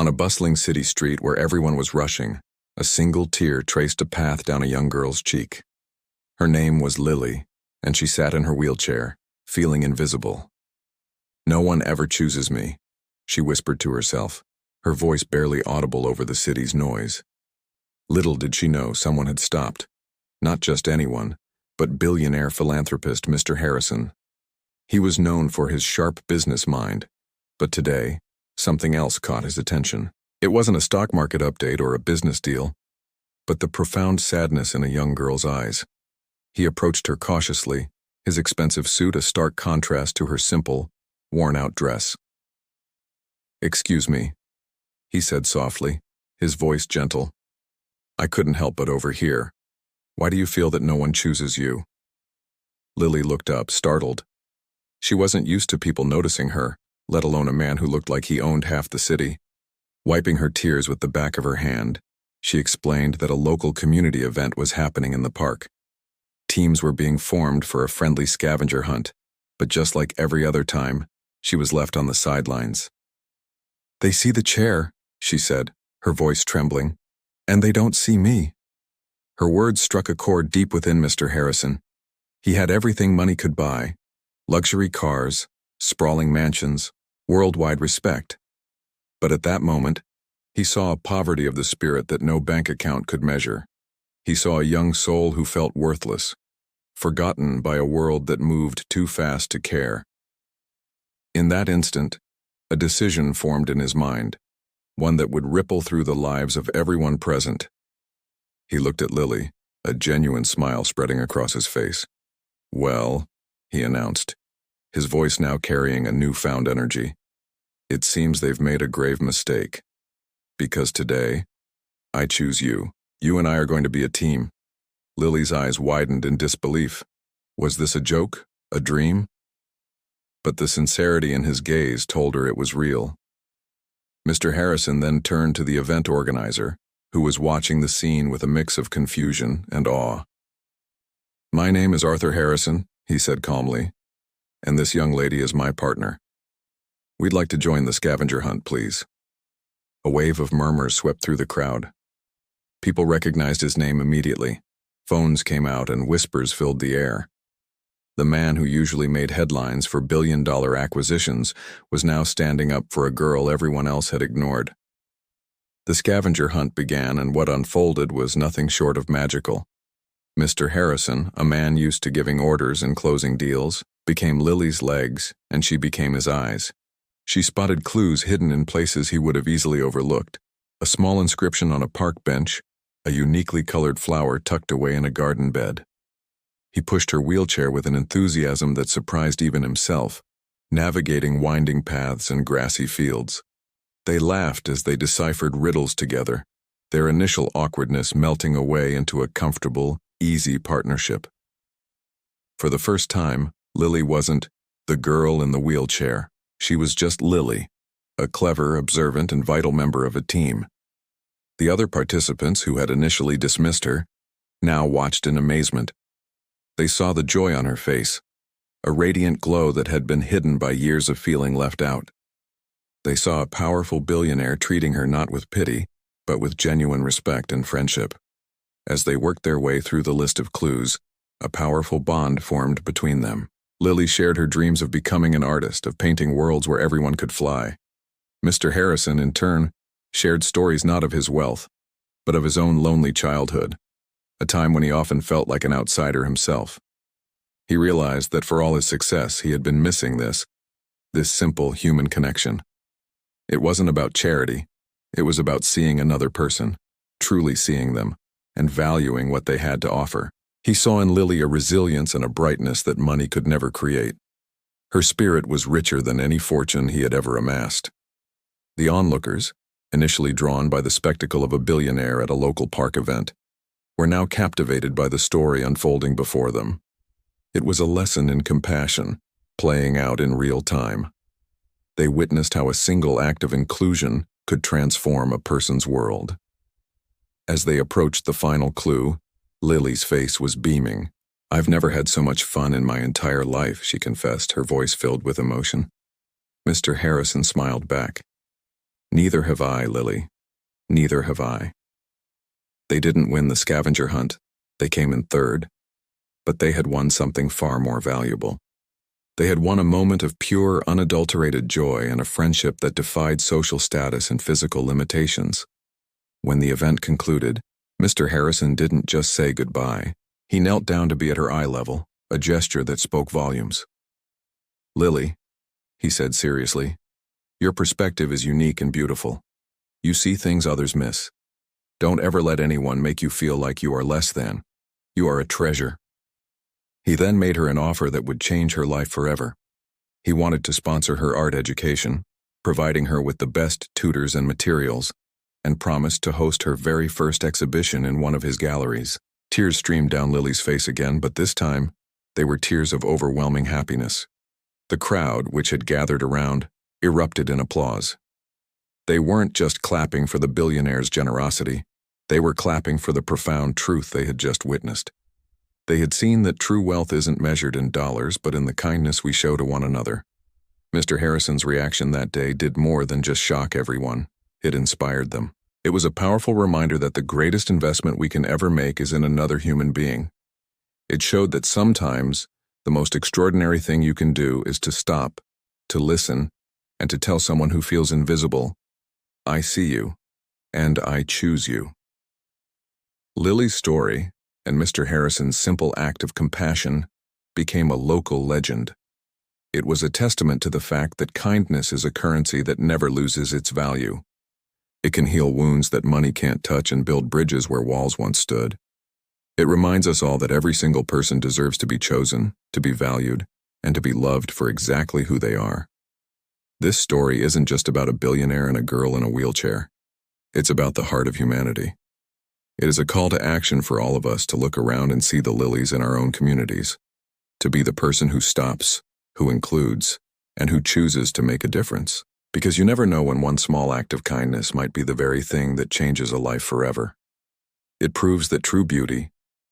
On a bustling city street where everyone was rushing, a single tear traced a path down a young girl's cheek. Her name was Lily, and she sat in her wheelchair, feeling invisible. "No one ever chooses me," she whispered to herself, her voice barely audible over the city's noise. Little did she know someone had stopped. Not just anyone, but billionaire philanthropist Mr. Harrison. He was known for his sharp business mind, but today, something else caught his attention. It wasn't a stock market update or a business deal, but the profound sadness in a young girl's eyes. He approached her cautiously, his expensive suit a stark contrast to her simple, worn-out dress. "Excuse me," he said softly, his voice gentle. "I couldn't help but overhear. Why do you feel that no one chooses you?" Lily looked up, startled. She wasn't used to people noticing her, let alone a man who looked like he owned half the city. Wiping her tears with the back of her hand, she explained that a local community event was happening in the park. Teams were being formed for a friendly scavenger hunt, but just like every other time, she was left on the sidelines. "They see the chair," she said, her voice trembling, "and they don't see me." Her words struck a chord deep within Mr. Harrison. He had everything money could buy: luxury cars, sprawling mansions, worldwide respect. But at that moment, he saw a poverty of the spirit that no bank account could measure. He saw a young soul who felt worthless, forgotten by a world that moved too fast to care. In that instant, a decision formed in his mind, one that would ripple through the lives of everyone present. He looked at Lily, a genuine smile spreading across his face. "Well," he announced, his voice now carrying a newfound energy, "it seems they've made a grave mistake. Because today, I choose you. You and I are going to be a team." Lily's eyes widened in disbelief. Was this a joke? A dream? But the sincerity in his gaze told her it was real. Mr. Harrison then turned to the event organizer, who was watching the scene with a mix of confusion and awe. "My name is Arthur Harrison," he said calmly, "and this young lady is my partner. We'd like to join the scavenger hunt, please." A wave of murmurs swept through the crowd. People recognized his name immediately. Phones came out and whispers filled the air. The man who usually made headlines for billion-dollar acquisitions was now standing up for a girl everyone else had ignored. The scavenger hunt began, and what unfolded was nothing short of magical. Mr. Harrison, a man used to giving orders and closing deals, became Lily's legs, and she became his eyes. She spotted clues hidden in places he would have easily overlooked: a small inscription on a park bench, a uniquely colored flower tucked away in a garden bed. He pushed her wheelchair with an enthusiasm that surprised even himself, navigating winding paths and grassy fields. They laughed as they deciphered riddles together, their initial awkwardness melting away into a comfortable, easy partnership. For the first time, Lily wasn't the girl in the wheelchair. She was just Lily, a clever, observant, and vital member of a team. The other participants, who had initially dismissed her, now watched in amazement. They saw the joy on her face, a radiant glow that had been hidden by years of feeling left out. They saw a powerful billionaire treating her not with pity, but with genuine respect and friendship. As they worked their way through the list of clues, a powerful bond formed between them. Lily shared her dreams of becoming an artist, of painting worlds where everyone could fly. Mr. Harrison, in turn, shared stories not of his wealth, but of his own lonely childhood, a time when he often felt like an outsider himself. He realized that for all his success, he had been missing this simple human connection. It wasn't about charity. It was about seeing another person, truly seeing them, and valuing what they had to offer. He saw in Lily a resilience and a brightness that money could never create. Her spirit was richer than any fortune he had ever amassed. The onlookers, initially drawn by the spectacle of a billionaire at a local park event, were now captivated by the story unfolding before them. It was a lesson in compassion, playing out in real time. They witnessed how a single act of inclusion could transform a person's world. As they approached the final clue, Lily's face was beaming. "I've never had so much fun in my entire life," she confessed, her voice filled with emotion. Mr. Harrison smiled back. Neither have I, Lily. Neither have I. They didn't win the scavenger hunt. They came in third. But they had won something far more valuable. They had won a moment of pure, unadulterated joy and a friendship that defied social status and physical limitations. When the event concluded, Mr. Harrison didn't just say goodbye. He knelt down to be at her eye level, a gesture that spoke volumes. "Lily," he said seriously, "your perspective is unique and beautiful. You see things others miss. Don't ever let anyone make you feel like you are less than. You are a treasure." He then made her an offer that would change her life forever. He wanted to sponsor her art education, providing her with the best tutors and materials, and promised to host her very first exhibition in one of his galleries. Tears streamed down Lily's face again, but this time, they were tears of overwhelming happiness. The crowd, which had gathered around, erupted in applause. They weren't just clapping for the billionaire's generosity, they were clapping for the profound truth they had just witnessed. They had seen that true wealth isn't measured in dollars, but in the kindness we show to one another. Mr. Harrison's reaction that day did more than just shock everyone. It inspired them. It was a powerful reminder that the greatest investment we can ever make is in another human being. It showed that sometimes the most extraordinary thing you can do is to stop, to listen, and to tell someone who feels invisible, "I see you, and I choose you." Lily's story, and Mr. Harrison's simple act of compassion, became a local legend. It was a testament to the fact that kindness is a currency that never loses its value. It can heal wounds that money can't touch and build bridges where walls once stood. It reminds us all that every single person deserves to be chosen, to be valued, and to be loved for exactly who they are. This story isn't just about a billionaire and a girl in a wheelchair. It's about the heart of humanity. It is a call to action for all of us to look around and see the lilies in our own communities, to be the person who stops, who includes, and who chooses to make a difference. Because you never know when one small act of kindness might be the very thing that changes a life forever. It proves that true beauty,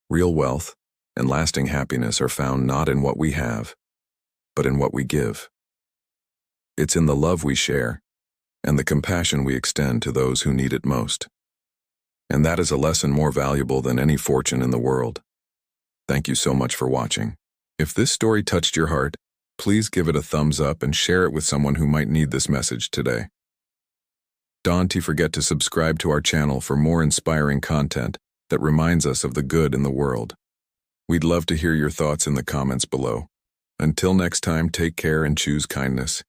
real wealth, and lasting happiness are found not in what we have, but in what we give. It's in the love we share, and the compassion we extend to those who need it most. And that is a lesson more valuable than any fortune in the world. Thank you so much for watching. If this story touched your heart, please give it a thumbs up and share it with someone who might need this message today. Don't forget to subscribe to our channel for more inspiring content that reminds us of the good in the world. We'd love to hear your thoughts in the comments below. Until next time, take care and choose kindness.